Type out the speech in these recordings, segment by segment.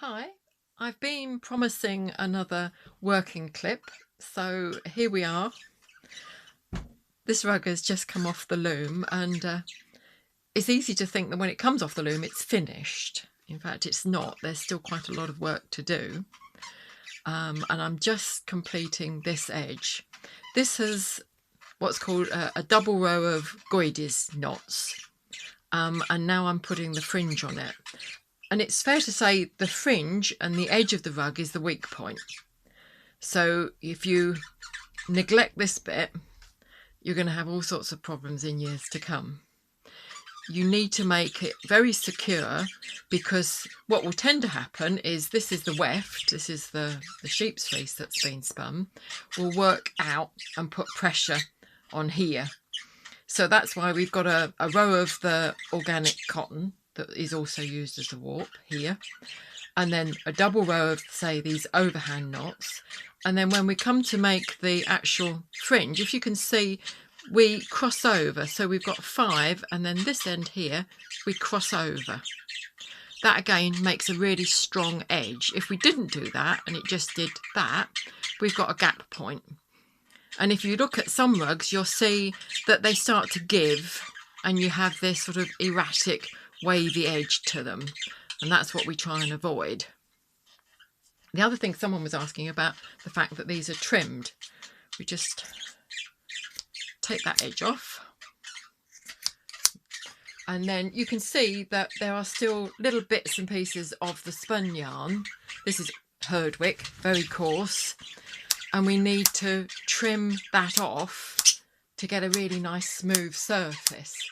Hi, I've been promising another working clip, so here we are. This rug has just come off the loom, and it's easy to think that when it comes off the loom it's finished. In fact, it's not. There's still quite a lot of work to do, and I'm just completing this edge. This has what's called a double row of Goides knots, and now I'm putting the fringe on it. And it's fair to say the fringe and the edge of the rug is the weak point. So if you neglect this bit, you're going to have all sorts of problems in years to come. You need to make it very secure, because what will tend to happen is this is the weft, this is the sheep's fleece that's been spun, will work out and put pressure on here. So that's why we've got a row of the organic cotton that is also used as a warp here, and then a double row of, say, these overhand knots. And then when we come to make the actual fringe, if you can see, we cross over. So we've got 5, and then this end here, we cross over. That again makes a really strong edge. If we didn't do that and it just did that, we've got a gap point. And if you look at some rugs, you'll see that they start to give, and you have this sort of erratic, wavy edge to them. And that's what we try and avoid. The other thing someone was asking about, the fact that these are trimmed. We just take that edge off. And then you can see that there are still little bits and pieces of the spun yarn. This is Herdwick, very coarse. And we need to trim that off to get a really nice smooth surface.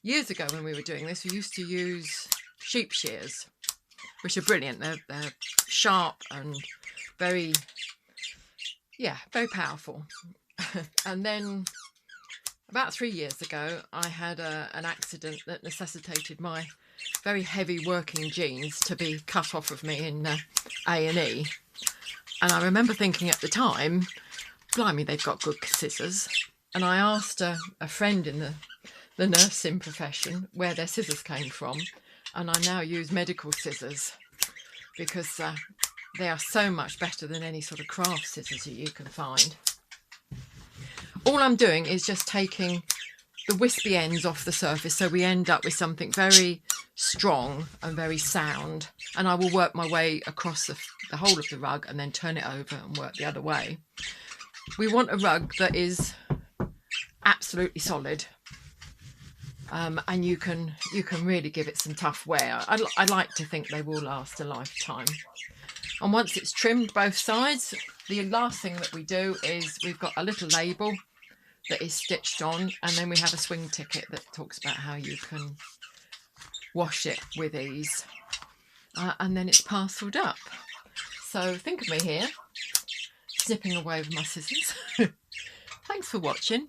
Years ago when we were doing this, we used to use sheep shears, which are brilliant. They're sharp and very powerful. And then about 3 years ago, I had an accident that necessitated my very heavy working jeans to be cut off of me in A&E. And I remember thinking at the time, blimey, they've got good scissors. And I asked a friend in the nursing profession where their scissors came from. And I now use medical scissors, because they are so much better than any sort of craft scissors that you can find. All I'm doing is just taking the wispy ends off the surface, so we end up with something very strong and very sound. And I will work my way across the whole of the rug and then turn it over and work the other way. We want a rug that is absolutely solid, and you can really give it some tough wear. I like to think they will last a lifetime. And once it's trimmed both sides, the last thing that we do is we've got a little label that is stitched on, and then we have a swing ticket that talks about how you can wash it with ease, and then it's parcelled up. So think of me here, snipping away with my scissors. Thanks for watching.